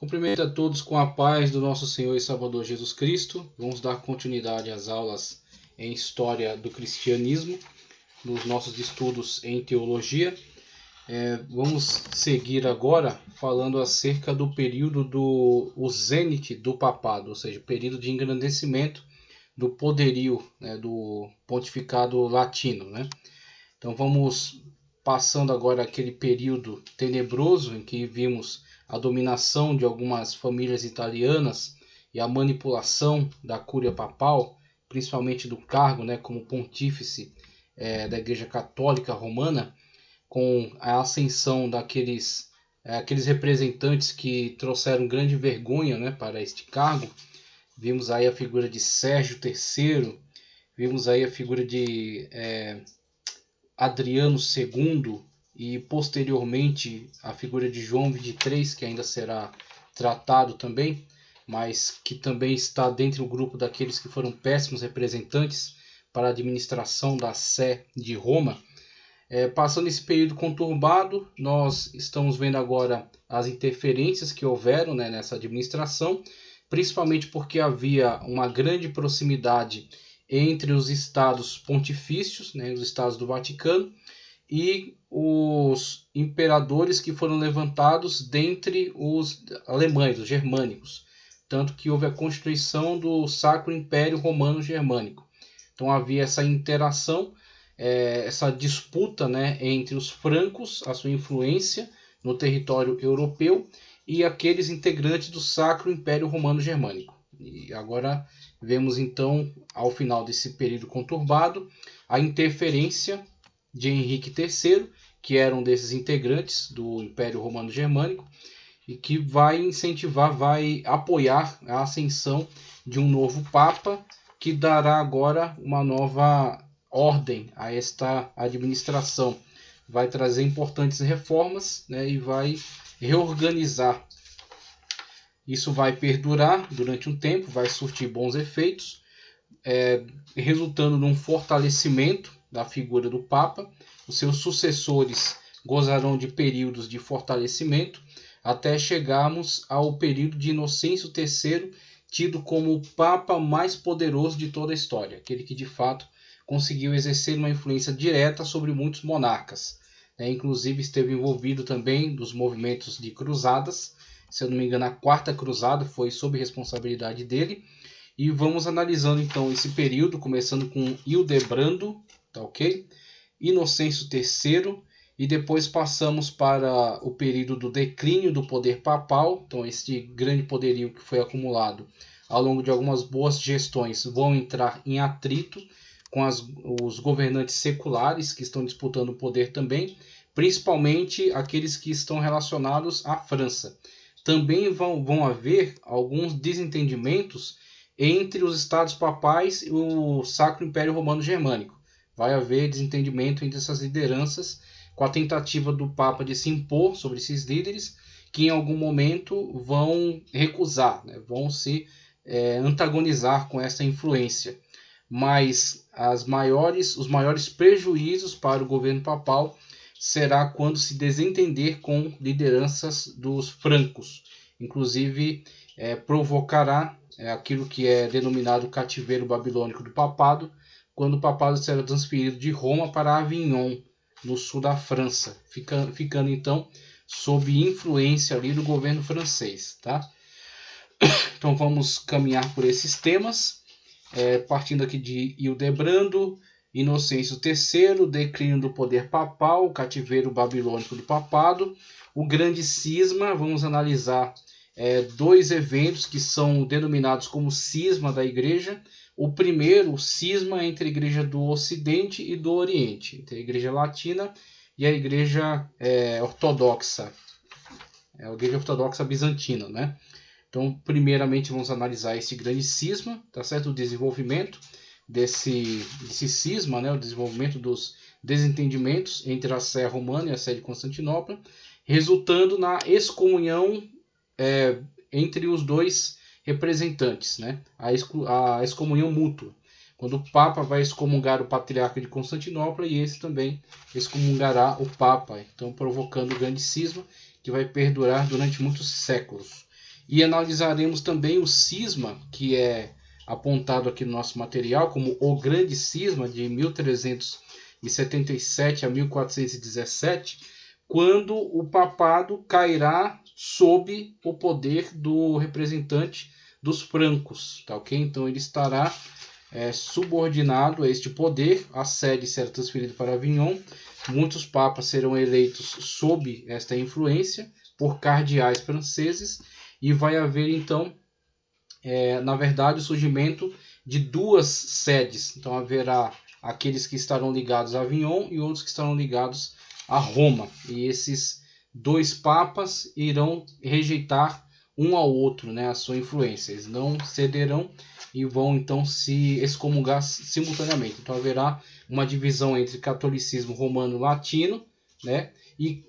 Cumprimento a todos com a paz do nosso Senhor e Salvador Jesus Cristo. Vamos dar continuidade às aulas em História do Cristianismo, nos nossos estudos em Teologia. Vamos seguir agora falando acerca do período do zênite do papado, ou seja, o período de engrandecimento do poderio, do pontificado latino. Então vamos passando agora aquele período tenebroso em que vimos a dominação de algumas famílias italianas e a manipulação da cúria papal, principalmente do cargo, como pontífice da Igreja Católica Romana, com a ascensão daqueles representantes que trouxeram grande vergonha para este cargo. Vimos aí a figura de Sérgio III, vimos aí a figura de Adriano II e posteriormente a figura de João XXIII, que ainda será tratado também, mas que também está dentro do grupo daqueles que foram péssimos representantes para a administração da Sé de Roma. Passando esse período conturbado, nós estamos vendo agora as interferências que houveram nessa administração, principalmente porque havia uma grande proximidade entre os estados pontifícios, os estados do Vaticano, e os imperadores que foram levantados dentre os alemães, os germânicos. Tanto que houve a constituição do Sacro Império Romano Germânico. Então havia essa interação, essa disputa entre os francos, a sua influência no território europeu, e aqueles integrantes do Sacro Império Romano Germânico. E agora vemos então, ao final desse período conturbado, a interferência de Henrique III, que era um desses integrantes do Império Romano Germânico, e que vai incentivar, vai apoiar a ascensão de um novo Papa, que dará agora uma nova ordem a esta administração. Vai trazer importantes reformas e vai reorganizar. Isso vai perdurar durante um tempo, vai surtir bons efeitos, resultando num fortalecimento da figura do Papa. Os seus sucessores gozarão de períodos de fortalecimento, até chegarmos ao período de Inocêncio III, tido como o Papa mais poderoso de toda a história, aquele que de fato conseguiu exercer uma influência direta sobre muitos monarcas. Inclusive esteve envolvido também nos movimentos de cruzadas. Se eu não me engano, a Quarta Cruzada foi sob responsabilidade dele. E vamos analisando então esse período, começando com Hildebrando, tá ok? Inocêncio III, e depois passamos para o período do declínio do poder papal. Então este grande poderio que foi acumulado ao longo de algumas boas gestões vão entrar em atrito com os governantes seculares que estão disputando o poder também, principalmente aqueles que estão relacionados à França. Também vão haver alguns desentendimentos entre os estados papais e o Sacro Império Romano Germânico. Vai haver desentendimento entre essas lideranças, com a tentativa do Papa de se impor sobre esses líderes, que em algum momento vão recusar, vão se antagonizar com essa influência. Mas os maiores prejuízos para o governo papal será quando se desentender com lideranças dos francos. Inclusive, provocará aquilo que é denominado cativeiro babilônico do papado, quando o papado será transferido de Roma para Avignon, no sul da França, ficando então sob influência ali do governo francês. Tá? Então vamos caminhar por esses temas, partindo aqui de Hildebrando, Inocêncio III, declínio do poder papal, cativeiro babilônico do papado, o grande cisma. Vamos analisar dois eventos que são denominados como cisma da igreja. O primeiro, o cisma entre a igreja do Ocidente e do Oriente, entre a igreja latina e a igreja ortodoxa, a igreja ortodoxa bizantina. Então, primeiramente, vamos analisar esse grande cisma, tá certo? O desenvolvimento desse cisma, o desenvolvimento dos desentendimentos entre a Sé romana e a Sé de Constantinopla, resultando na excomunhão entre os dois representantes, a excomunhão mútua, quando o Papa vai excomungar o Patriarca de Constantinopla e esse também excomungará o Papa, então provocando o grande cisma que vai perdurar durante muitos séculos. E analisaremos também o cisma, que é apontado aqui no nosso material como o Grande Cisma de 1377 a 1417, quando o papado cairá sob o poder do representante dos francos, tá ok? Então ele estará subordinado a este poder, a sede será transferida para Avignon, muitos papas serão eleitos sob esta influência por cardeais franceses, e vai haver então, na verdade, o surgimento de duas sedes. Então haverá aqueles que estarão ligados a Avignon e outros que estarão ligados a Roma, e esses dois papas irão rejeitar um ao outro, né, a sua influência. Eles não cederão e vão então se excomungar simultaneamente. Então haverá uma divisão entre catolicismo romano latino, né, e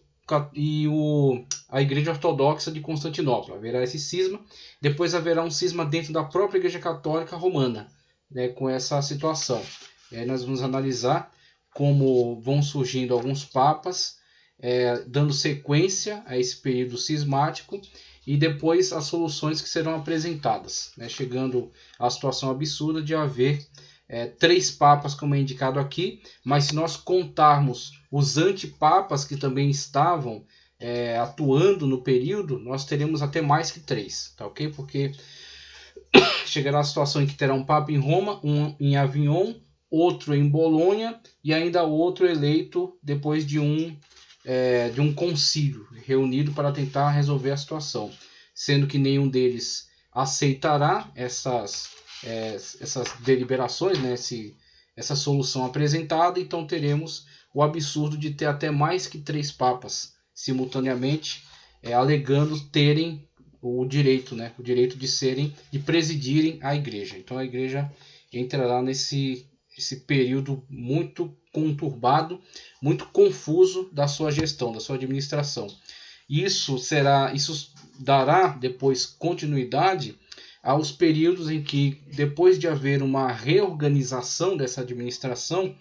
a Igreja Ortodoxa de Constantinopla. Haverá esse cisma. Depois haverá um cisma dentro da própria Igreja Católica Romana, né, com essa situação. E aí nós vamos analisar como vão surgindo alguns papas, dando sequência a esse período cismático, e depois as soluções que serão apresentadas, né, chegando à situação absurda de haver 3 papas, como é indicado aqui, mas se nós contarmos os antipapas que também estavam atuando no período, nós teremos até mais que 3, tá ok? Porque chegará a situação em que terá um papa em Roma, um em Avignon, outro em Bolonha e ainda outro eleito depois de um concílio reunido para tentar resolver a situação, sendo que nenhum deles aceitará essas deliberações, né, essa solução apresentada. Então teremos o absurdo de ter até mais que 3 papas simultaneamente, alegando terem o direito, né, o direito de presidirem a igreja. Então a igreja entrará nesse período muito conturbado, muito confuso da sua gestão, da sua administração. Isso dará depois continuidade aos períodos em que, depois de haver uma reorganização dessa administração,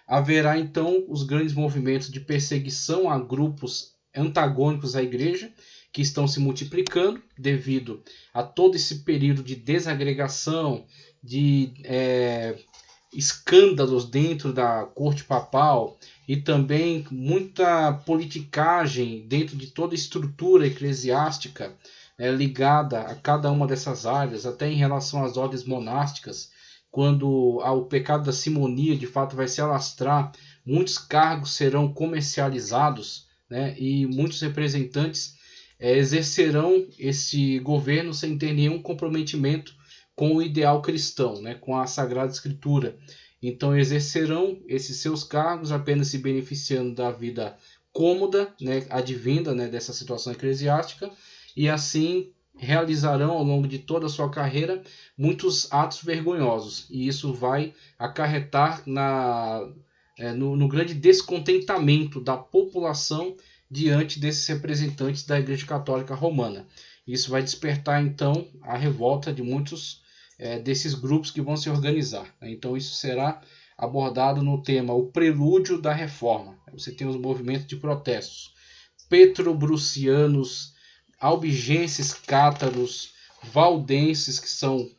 haverá então os grandes movimentos de perseguição a grupos antagônicos à igreja, que estão se multiplicando devido a todo esse período de desagregação, de escândalos dentro da corte papal e também muita politicagem dentro de toda a estrutura eclesiástica ligada a cada uma dessas áreas, até em relação às ordens monásticas, quando o pecado da simonia de fato vai se alastrar, muitos cargos serão comercializados, né, e muitos representantes exercerão esse governo sem ter nenhum comprometimento com o ideal cristão, né, com a Sagrada Escritura. Então exercerão esses seus cargos apenas se beneficiando da vida cômoda, né, advinda, né, dessa situação eclesiástica, e assim realizarão ao longo de toda a sua carreira muitos atos vergonhosos. E isso vai acarretar no grande descontentamento da população diante desses representantes da Igreja Católica Romana. Isso vai despertar então a revolta de muitos desses grupos que vão se organizar. Então isso será abordado no tema O Prelúdio da Reforma. Você tem os movimentos de protestos petrobrucianos, albigenses, cátaros, valdenses, que são,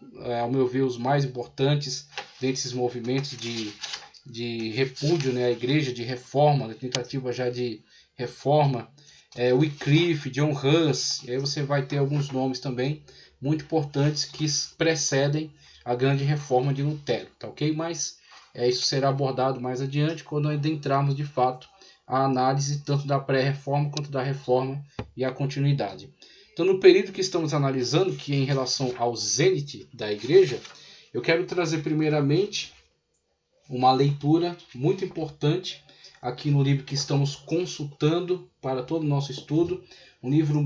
ao meu ver, os mais importantes desses movimentos de repúdio, né, à igreja, de reforma, de tentativa já de reforma, Wycliffe, John Hus, e aí você vai ter alguns nomes também muito importantes que precedem a grande reforma de Lutero, tá ok? Mas isso será abordado mais adiante, quando adentrarmos de fato a análise tanto da pré-reforma quanto da reforma e a continuidade. Então, no período que estamos analisando, que é em relação ao zênite da igreja, eu quero trazer primeiramente uma leitura muito importante aqui no livro que estamos consultando para todo o nosso estudo. Um livro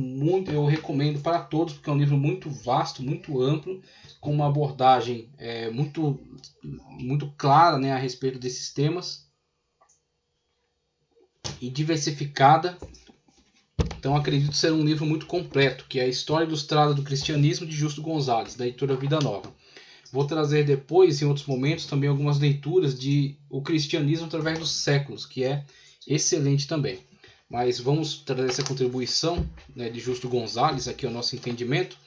eu recomendo para todos, porque é um livro muito vasto, muito amplo, com uma abordagem muito clara, né, a respeito desses temas e diversificada. Então acredito ser um livro muito completo, que é a História Ilustrada do Cristianismo, de Justo Gonzalez, da editora Vida Nova. Vou trazer depois, em outros momentos, também algumas leituras de O Cristianismo através dos séculos, que é excelente também. mas vamos trazer essa contribuição, né, de Justo Gonzalez aqui ao nosso entendimento,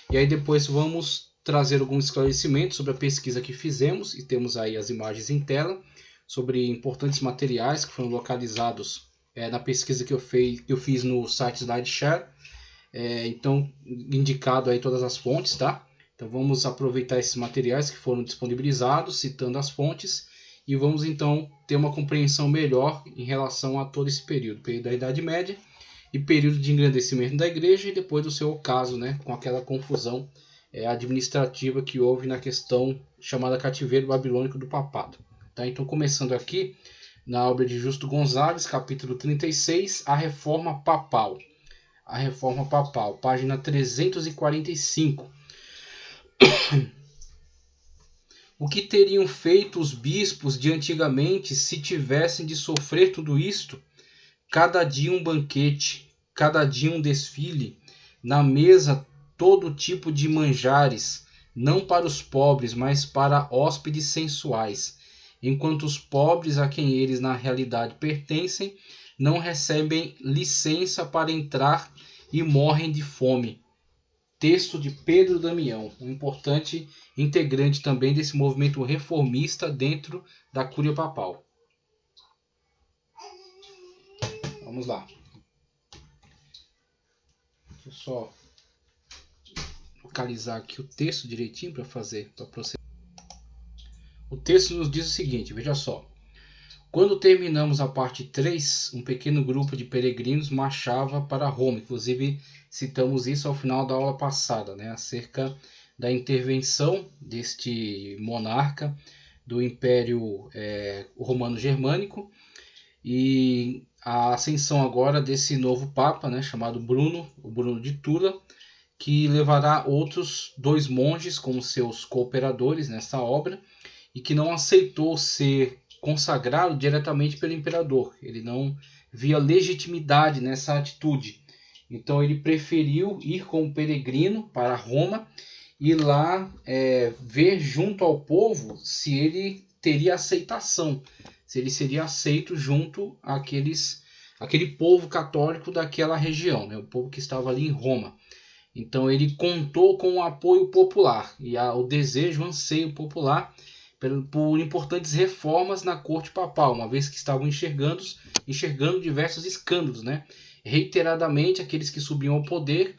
e aí depois vamos trazer alguns esclarecimentos sobre a pesquisa que fizemos, e temos aí as imagens em tela, sobre importantes materiais que foram localizados na pesquisa que eu fiz no site SlideShare. Então, indicado aí todas as fontes, tá? Então vamos aproveitar esses materiais que foram disponibilizados, citando as fontes, e vamos então ter uma compreensão melhor em relação a todo esse período da Idade Média e período de engrandecimento da igreja, e depois do seu ocaso, né, com aquela confusão administrativa que houve na questão chamada cativeiro babilônico do papado. Tá? Então, começando aqui na obra de Justo Gonzalez, capítulo 36, a Reforma Papal. A Reforma Papal, página 345. O que teriam feito os bispos de antigamente se tivessem de sofrer tudo isto? Cada dia um banquete, cada dia um desfile, na mesa todo tipo de manjares, não para os pobres, mas para hóspedes sensuais, enquanto os pobres a quem eles na realidade pertencem não recebem licença para entrar e morrem de fome. Texto de Pedro Damião, um importante integrante também desse movimento reformista dentro da Cúria Papal. Vamos lá. Deixa eu só localizar aqui o texto direitinho para proceder. O texto nos diz o seguinte, veja só. Quando terminamos a parte 3, um pequeno grupo de peregrinos marchava para Roma. Inclusive, citamos isso ao final da aula passada, né, acerca da intervenção deste monarca do Império Romano Germânico e a ascensão agora desse novo Papa, né, chamado Bruno, o Bruno de Tula, que levará outros 2 monges como seus cooperadores nessa obra e que não aceitou ser consagrado diretamente pelo imperador. Ele não via legitimidade nessa atitude. Então ele preferiu ir como peregrino para Roma e lá ver junto ao povo se ele teria aceitação, se ele seria aceito junto àquele povo católico daquela região, né, o povo que estava ali em Roma. Então ele contou com o apoio popular e o desejo, o anseio popular por importantes reformas na corte papal, uma vez que estavam enxergando diversos escândalos, né? Reiteradamente, aqueles que subiam ao poder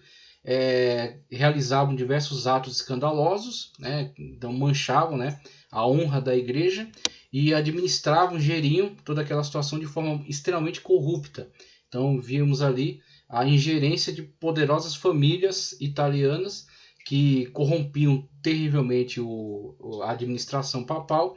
realizavam diversos atos escandalosos, né? Então manchavam, né, a honra da igreja e administravam, geriam toda aquela situação de forma extremamente corrupta. Então víamos ali a ingerência de poderosas famílias italianas que corrompiam terrivelmente a administração papal,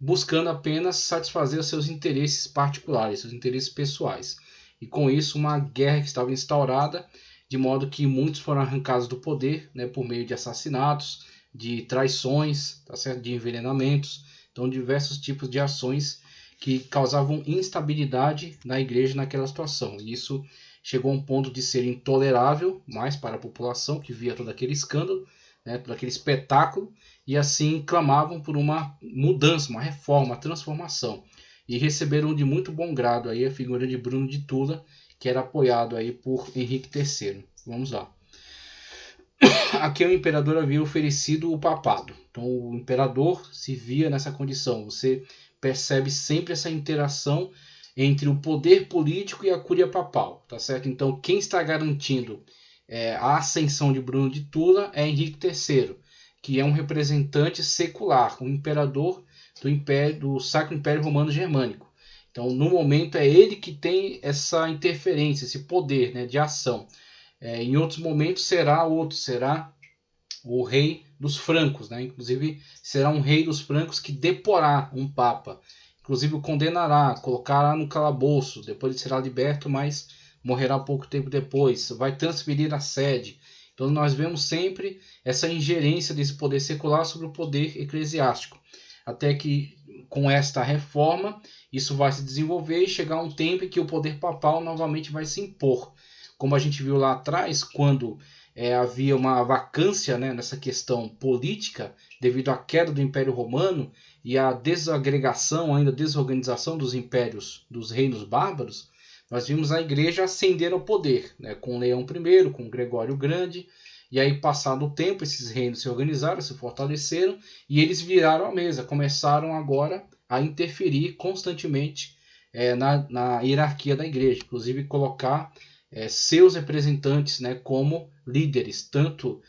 buscando apenas satisfazer os seus interesses particulares, seus interesses pessoais. E com isso uma guerra que estava instaurada, de modo que muitos foram arrancados do poder, né, por meio de assassinatos, de traições, tá certo? De envenenamentos, então diversos tipos de ações que causavam instabilidade na igreja naquela situação. E isso chegou a um ponto de ser intolerável mais para a população que via todo aquele escândalo, né, todo aquele espetáculo, e assim clamavam por uma mudança, uma reforma, uma transformação. E receberam de muito bom grado aí a figura de Bruno de Tula, que era apoiado aí por Henrique III. Vamos lá. Aqui o imperador havia oferecido o papado. Então o imperador se via nessa condição. Você percebe sempre essa interação entre o poder político e a cúria papal, tá certo? Então quem está garantindo a ascensão de Bruno de Tula é Henrique III, que é um representante secular, um imperador do Sacro Império Romano Germânico. Então no momento é ele que tem essa interferência, esse poder, né, de ação. Em outros momentos será o rei dos francos, né? Inclusive será um rei dos francos que deporá um papa. Inclusive o condenará, colocará no calabouço, depois ele será liberto, mas morrerá pouco tempo depois, vai transferir a sede. Então nós vemos sempre essa ingerência desse poder secular sobre o poder eclesiástico, até que com esta reforma isso vai se desenvolver e chegar um tempo em que o poder papal novamente vai se impor. Como a gente viu lá atrás, quando havia uma vacância, né, nessa questão política, devido à queda do Império Romano e à desagregação, ainda desorganização dos impérios, dos reinos bárbaros, nós vimos a igreja ascender ao poder, né, com Leão I, com Gregório o Grande, e aí passado o tempo esses reinos se organizaram, se fortaleceram, e eles viraram a mesa, começaram agora a interferir constantemente na hierarquia da igreja, inclusive colocar seus representantes, né, como líderes, tanto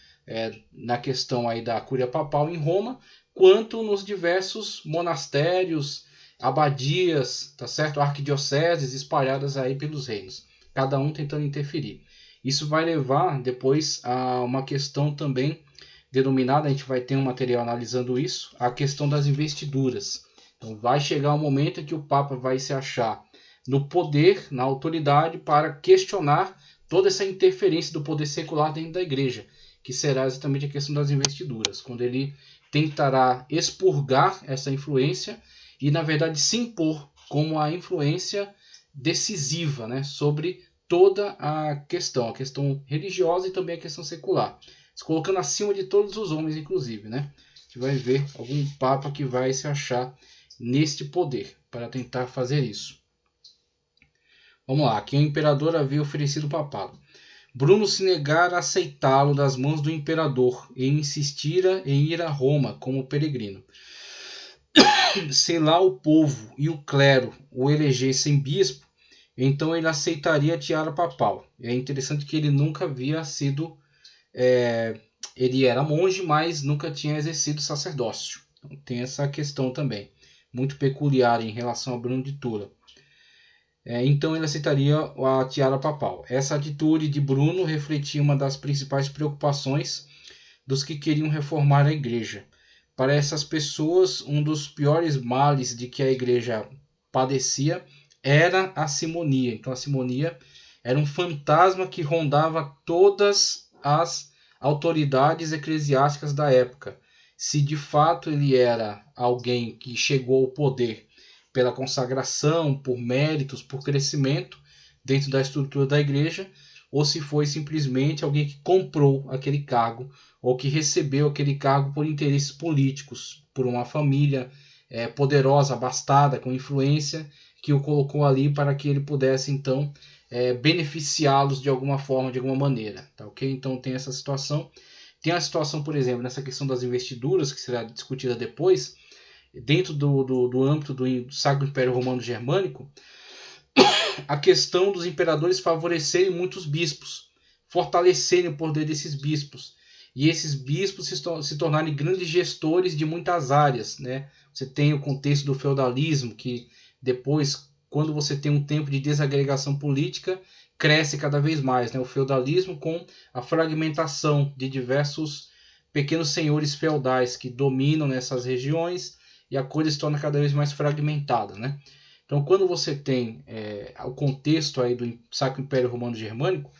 na questão aí da Cúria Papal em Roma, quanto nos diversos monastérios, abadias, tá certo? Arquidioceses espalhadas aí pelos reinos, cada um tentando interferir. Isso vai levar depois a uma questão também denominada, a gente vai ter um material analisando isso, a questão das investiduras. Então vai chegar um momento em que o Papa vai se achar no poder, na autoridade, para questionar toda essa interferência do poder secular dentro da igreja, que será exatamente a questão das investiduras, quando ele tentará expurgar essa influência e, na verdade, se impor como a influência decisiva, né, sobre toda a questão religiosa e também a questão secular, se colocando acima de todos os homens, inclusive, né? A gente vai ver algum papa que vai se achar neste poder para tentar fazer isso. Vamos lá, aqui o imperador havia oferecido o papado. Bruno se negara a aceitá-lo das mãos do imperador e insistira em ir a Roma como peregrino. Se lá o povo e o clero o elegessem bispo, então ele aceitaria a tiara papal. É interessante que ele nunca havia sido... ele era monge, mas nunca tinha exercido sacerdócio. Então, tem essa questão também, muito peculiar em relação a Bruno de Tula. Então ele aceitaria a tiara papal. Essa atitude de Bruno refletia uma das principais preocupações dos que queriam reformar a igreja. Para essas pessoas, um dos piores males de que a igreja padecia era a simonia. Então a simonia era um fantasma que rondava todas as autoridades eclesiásticas da época. Se de fato ele era alguém que chegou ao poder pela consagração, por méritos, por crescimento dentro da estrutura da igreja, ou se foi simplesmente alguém que comprou aquele cargo, ou que recebeu aquele cargo por interesses políticos, por uma família poderosa, abastada, com influência, que o colocou ali para que ele pudesse, então, beneficiá-los de alguma forma, de alguma maneira. Tá, okay? Então tem essa situação. Tem a situação, por exemplo, nessa questão das investiduras, que será discutida depois, dentro do âmbito do Sacro Império Romano Germânico, a questão dos imperadores favorecerem muitos bispos, fortalecerem o poder desses bispos, e esses bispos se tornarem grandes gestores de muitas áreas, né? Você tem o contexto do feudalismo, que depois, quando você tem um tempo de desagregação política, cresce cada vez mais, né? O feudalismo com a fragmentação de diversos pequenos senhores feudais que dominam nessas regiões, e a coisa se torna cada vez mais fragmentada, né? Então, quando você tem o contexto aí do Sacro Império Romano Germânico,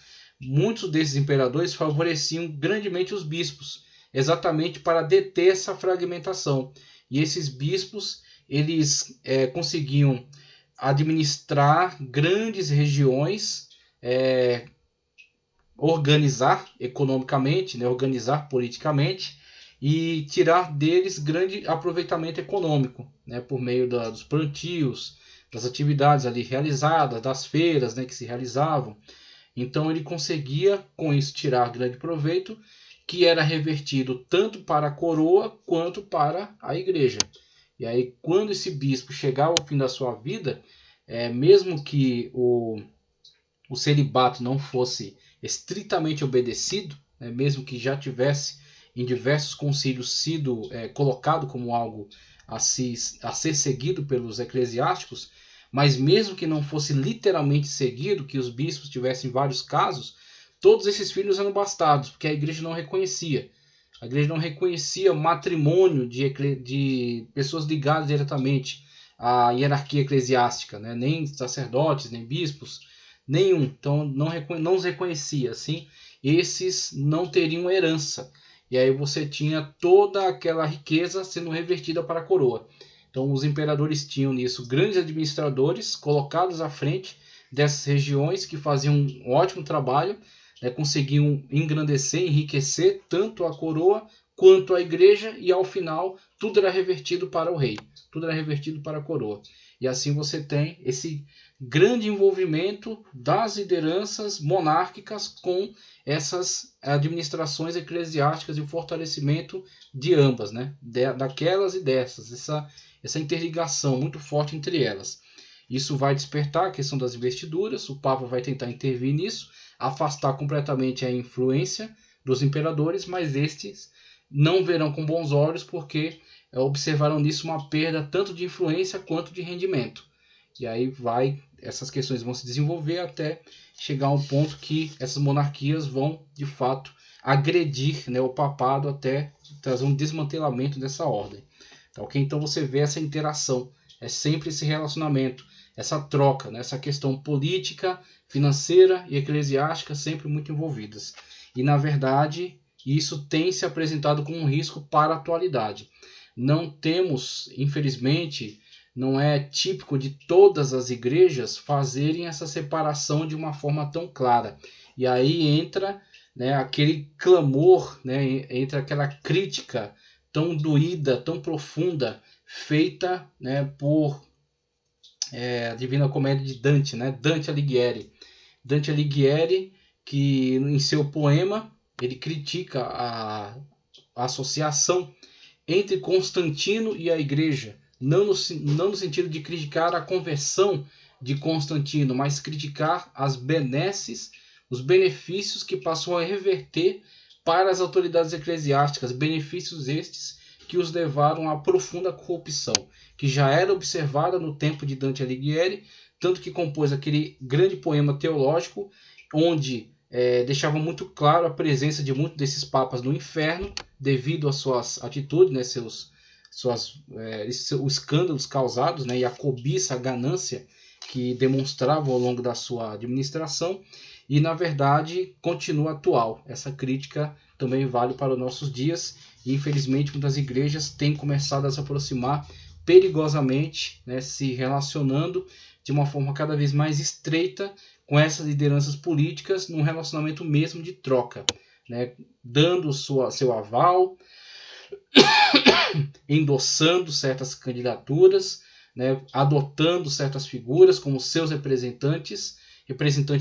muitos desses imperadores favoreciam grandemente os bispos, exatamente para deter essa fragmentação. E esses bispos, eles conseguiam administrar grandes regiões, organizar economicamente, né, organizar politicamente, e tirar deles grande aproveitamento econômico, né, por meio dos plantios, das atividades ali realizadas, das feiras, né, que se realizavam. Então ele conseguia com isso tirar grande proveito, que era revertido tanto para a coroa quanto para a igreja. E aí quando esse bispo chegava ao fim da sua vida, mesmo que o celibato não fosse estritamente obedecido, né, mesmo que já tivesse em diversos concílios sido colocado como algo a ser seguido pelos eclesiásticos, mas mesmo que não fosse literalmente seguido, que os bispos tivessem vários casos, todos esses filhos eram bastardos, porque a igreja não reconhecia. A igreja não reconhecia matrimônio de pessoas ligadas diretamente à hierarquia eclesiástica, né? Nem sacerdotes, nem bispos, nenhum. Então não os reconhecia. Assim, esses não teriam herança. E aí você tinha toda aquela riqueza sendo revertida para a coroa. Então os imperadores tinham nisso grandes administradores colocados à frente dessas regiões que faziam um ótimo trabalho, né, conseguiam engrandecer, enriquecer tanto a coroa quanto a igreja, e ao final tudo era revertido para o rei, tudo era revertido para a coroa. E assim você tem esse grande envolvimento das lideranças monárquicas com essas administrações eclesiásticas e o fortalecimento de ambas, né? Daquelas e dessas, essa interligação muito forte entre elas. Isso vai despertar a questão das investiduras, o Papa vai tentar intervir nisso, afastar completamente a influência dos imperadores, mas estes não verão com bons olhos porque observaram nisso uma perda tanto de influência quanto de rendimento. E aí essas questões vão se desenvolver até chegar a um ponto que essas monarquias vão, de fato, agredir, né, o papado até trazer um desmantelamento dessa ordem. Então você vê essa interação, é sempre esse relacionamento, essa troca, né, essa questão política, financeira e eclesiástica sempre muito envolvidas. E, na verdade, isso tem se apresentado como um risco para a atualidade. Não temos, infelizmente, não é típico de todas as igrejas fazerem essa separação de uma forma tão clara. E aí entra, né, aquele clamor, né, entra aquela crítica tão doída, tão profunda, feita, né, por a Divina Comédia de Dante, né, Dante Alighieri. Dante Alighieri, que em seu poema ele critica a associação entre Constantino e a igreja, não no sentido de criticar a conversão de Constantino, mas criticar as benesses, os benefícios que passou a reverter para as autoridades eclesiásticas, benefícios estes que os levaram à profunda corrupção, que já era observada no tempo de Dante Alighieri, tanto que compôs aquele grande poema teológico, onde deixava muito claro a presença de muitos desses papas no inferno, devido às suas atitudes, né, os escândalos causados, né, e a cobiça, a ganância que demonstravam ao longo da sua administração, e na verdade continua atual. Essa crítica também vale para os nossos dias, e infelizmente muitas igrejas têm começado a se aproximar perigosamente, né, se relacionando de uma forma cada vez mais estreita com essas lideranças políticas, num relacionamento mesmo de troca, né, dando seu aval, endossando certas candidaturas, né, adotando certas figuras como seus representantes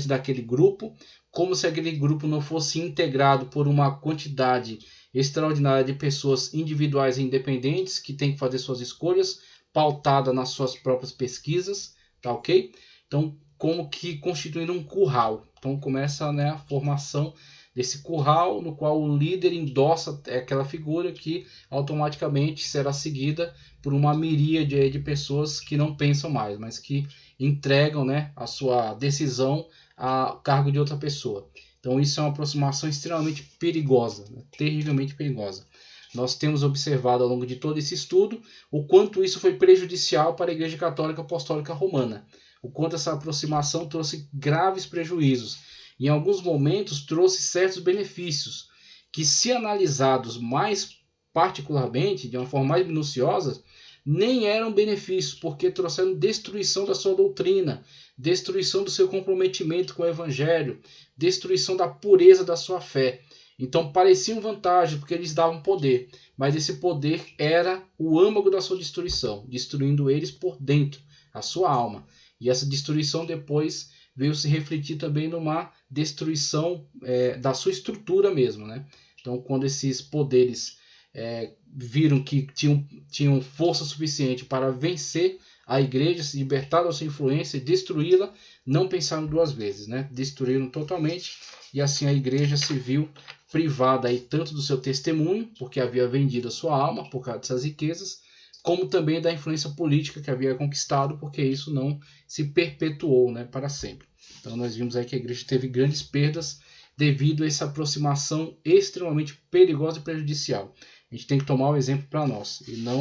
daquele grupo, como se aquele grupo não fosse integrado por uma quantidade extraordinária de pessoas individuais e independentes que têm que fazer suas escolhas, pautada nas suas próprias pesquisas, tá ok? Então, como que constituindo um curral. Então começa, né, a formação desse curral, no qual o líder endossa aquela figura que automaticamente será seguida por uma miríade de pessoas que não pensam mais, mas que entregam, né, a sua decisão a cargo de outra pessoa. Então isso é uma aproximação extremamente perigosa, né, terrivelmente perigosa. Nós temos observado ao longo de todo esse estudo o quanto isso foi prejudicial para a Igreja Católica Apostólica Romana, o quanto essa aproximação trouxe graves prejuízos. Em alguns momentos trouxe certos benefícios, que se analisados mais particularmente, de uma forma mais minuciosa, nem eram benefícios, porque trouxeram destruição da sua doutrina, destruição do seu comprometimento com o Evangelho, destruição da pureza da sua fé. Então pareciam vantagens, porque eles davam poder, mas esse poder era o âmago da sua destruição, destruindo eles por dentro, a sua alma. E essa destruição depois veio se refletir também numa destruição da sua estrutura mesmo, né? Então, quando esses poderes viram que tinham força suficiente para vencer a igreja, se libertar da sua influência e destruí-la, não pensaram duas vezes, né? Destruíram totalmente, e assim a igreja se viu privada aí tanto do seu testemunho, porque havia vendido a sua alma por causa dessas riquezas, como também da influência política que havia conquistado, porque isso não se perpetuou, né, para sempre. Então nós vimos aí que a igreja teve grandes perdas devido a essa aproximação extremamente perigosa e prejudicial. A gente tem que tomar o exemplo para nós e não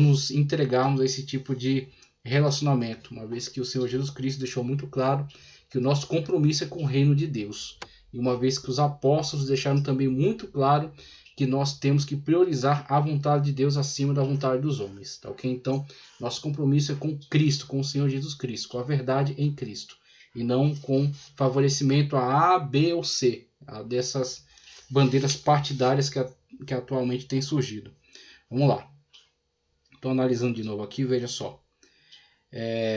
nos entregarmos a esse tipo de relacionamento, uma vez que o Senhor Jesus Cristo deixou muito claro que o nosso compromisso é com o reino de Deus, e uma vez que os apóstolos deixaram também muito claro que nós temos que priorizar a vontade de Deus acima da vontade dos homens, tá ok? Então, nosso compromisso é com Cristo, com o Senhor Jesus Cristo, com a verdade em Cristo, e não com favorecimento a A, B ou C, dessas bandeiras partidárias que atualmente têm surgido. Vamos lá. Estou analisando de novo aqui, veja só.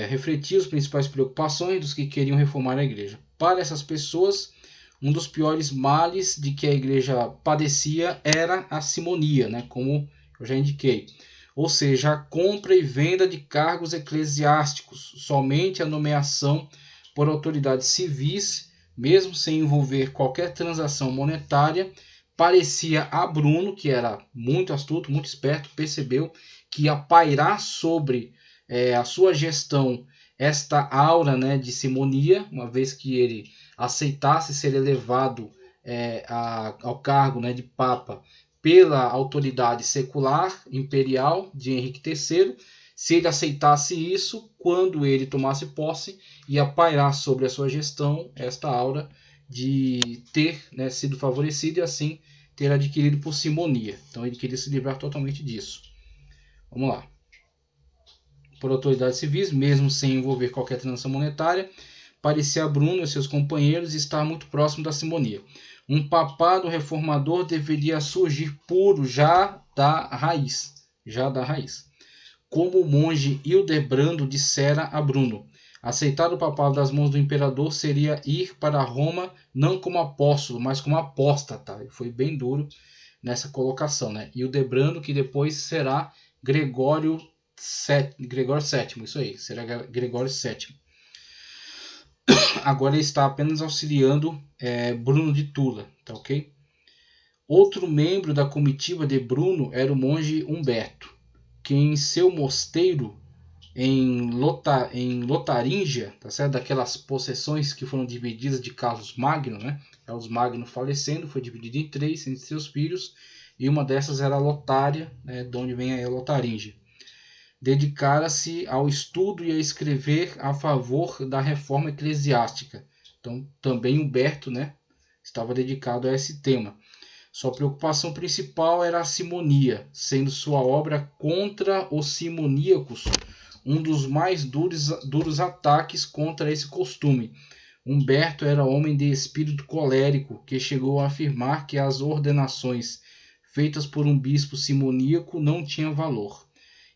refletia as principais preocupações dos que queriam reformar a igreja. Para essas pessoas, um dos piores males de que a igreja padecia era a simonia, né, como eu já indiquei. Ou seja, a compra e venda de cargos eclesiásticos, somente a nomeação por autoridades civis, mesmo sem envolver qualquer transação monetária, parecia a Bruno, que era muito astuto, muito esperto, percebeu que ia pairar sobre a sua gestão esta aura, né, de simonia, uma vez que ele aceitasse ser elevado ao cargo, né, de Papa pela autoridade secular imperial de Henrique III. Se ele aceitasse isso, quando ele tomasse posse, ia pairar sobre a sua gestão esta aura de ter, né, sido favorecido e assim ter adquirido por simonia. Então ele queria se livrar totalmente disso. Vamos lá. Por autoridades civis, mesmo sem envolver qualquer transação monetária, parecia a Bruno e seus companheiros estar muito próximo da simonia. Um papado reformador deveria surgir puro já da raiz. Como o monge Hildebrando dissera a Bruno, aceitar o papado das mãos do imperador seria ir para Roma não como apóstolo, mas como apóstata. Ele foi bem duro nessa colocação, né? Hildebrando, que depois será Gregório VII, isso aí, será Gregório VII. Agora ele está apenas auxiliando Bruno de Tula, tá ok? Outro membro da comitiva de Bruno era o monge Humberto, que em seu mosteiro em Lotaringia, tá certo? Daquelas possessões que foram divididas de Carlos Magno, né? Carlos Magno falecendo, foi dividido em 3 entre seus filhos, e uma dessas era Lotária, né? De onde vem a Lotaringia. Dedicara-se ao estudo e a escrever a favor da reforma eclesiástica. Então, também Humberto, né, estava dedicado a esse tema. Sua preocupação principal era a simonia, sendo sua obra Contra os Simoníacos um dos mais duros ataques contra esse costume. Humberto era homem de espírito colérico, que chegou a afirmar que as ordenações feitas por um bispo simoníaco não tinham valor.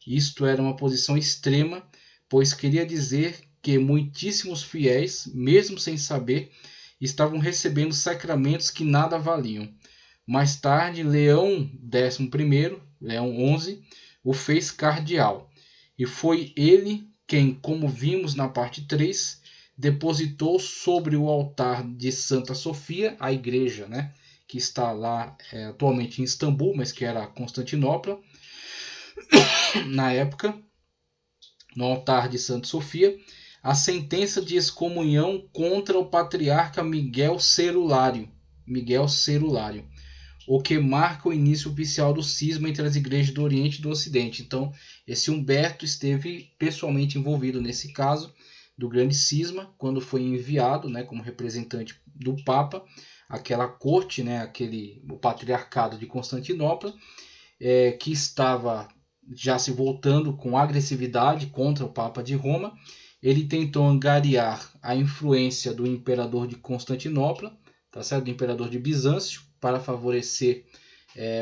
Isto era uma posição extrema, pois queria dizer que muitíssimos fiéis, mesmo sem saber, estavam recebendo sacramentos que nada valiam. Mais tarde, Leão XI, o fez cardeal, e foi ele quem, como vimos na parte 3, depositou sobre o altar de Santa Sofia, a igreja, né, que está lá atualmente em Istambul, mas que era Constantinopla, na época, no altar de Santa Sofia, a sentença de excomunhão contra o patriarca Miguel Cerulário, o que marca o início oficial do cisma entre as igrejas do Oriente e do Ocidente. Então, esse Humberto esteve pessoalmente envolvido nesse caso do grande cisma, quando foi enviado, né, como representante do Papa, aquela corte, né, o patriarcado de Constantinopla, que estava já se voltando com agressividade contra o Papa de Roma. Ele tentou angariar a influência do imperador de Constantinopla, tá certo? Do imperador de Bizâncio, para favorecer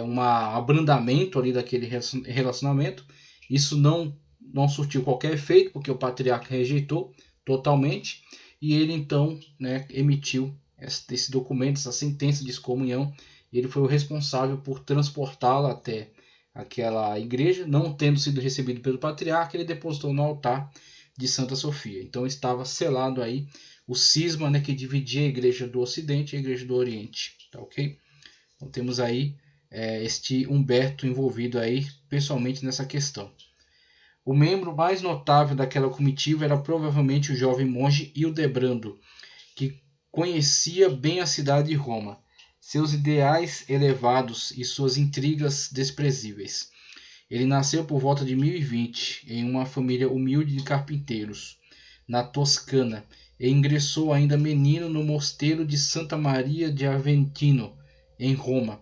um abrandamento ali daquele relacionamento. Isso não surtiu qualquer efeito, porque o patriarca rejeitou totalmente, e ele então, né, emitiu esse documento, essa sentença de excomunhão, e ele foi o responsável por transportá-la até aquela igreja. Não tendo sido recebido pelo patriarca, ele depositou no altar de Santa Sofia. Então estava selado aí o cisma, né, que dividia a igreja do Ocidente e a igreja do Oriente, tá ok? Então temos aí este Humberto envolvido aí pessoalmente nessa questão. O membro mais notável daquela comitiva era provavelmente o jovem monge Hildebrando, que conhecia bem a cidade de Roma, seus ideais elevados e suas intrigas desprezíveis. Ele nasceu por volta de 1020 em uma família humilde de carpinteiros, na Toscana, e ingressou ainda menino no mosteiro de Santa Maria de Aventino, em Roma.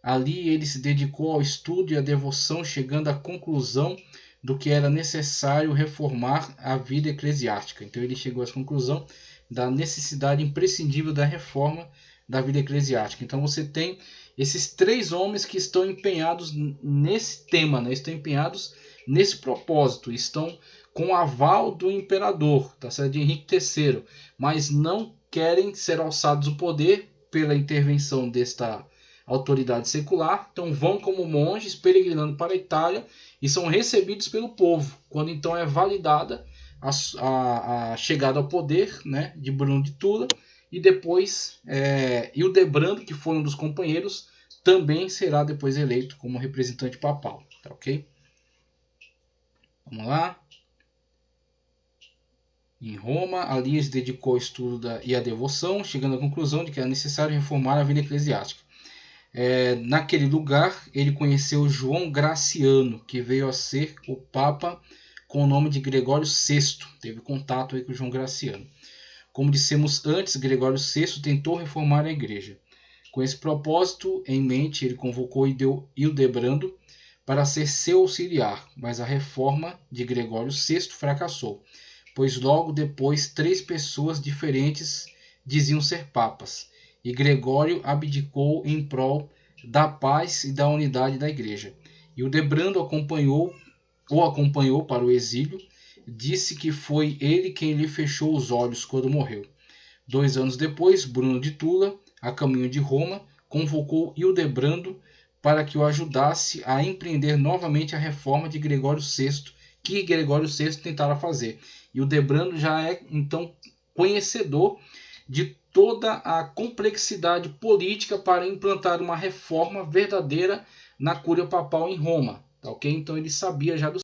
Ali ele se dedicou ao estudo e à devoção, chegando à conclusão do que era necessário reformar a vida eclesiástica. Então ele chegou à conclusão da necessidade imprescindível da reforma da vida eclesiástica. Então você tem esses 3 homens que estão empenhados nesse tema, né? Estão empenhados nesse propósito, estão com aval do imperador, tá certo? De Henrique III, mas não querem ser alçados o poder pela intervenção desta autoridade secular, então vão como monges peregrinando para a Itália e são recebidos pelo povo, quando então é validada a chegada ao poder, né, de Bruno de Tula, e depois Hildebrando, que foi um dos companheiros, também será depois eleito como representante papal, tá ok? Vamos lá. Em Roma, ali se dedicou ao estudo e à devoção, chegando à conclusão de que era necessário reformar a vida eclesiástica. Naquele lugar, ele conheceu João Graciano, que veio a ser o Papa com o nome de Gregório VI. Teve contato aí com João Graciano. Como dissemos antes, Gregório VI tentou reformar a igreja. Com esse propósito em mente, ele convocou Hildebrando para ser seu auxiliar, mas a reforma de Gregório VI fracassou, pois logo depois 3 pessoas diferentes diziam ser papas, e Gregório abdicou em prol da paz e da unidade da igreja. Hildebrando o acompanhou para o exílio, disse que foi ele quem lhe fechou os olhos quando morreu. 2 anos depois, Bruno de Tula, a caminho de Roma, convocou Hildebrando para que o ajudasse a empreender novamente a reforma de Gregório VI, que Gregório VI tentara fazer. Hildebrando já é, então, conhecedor de toda a complexidade política para implantar uma reforma verdadeira na cúria papal em Roma. Tá, ok? Então ele sabia já do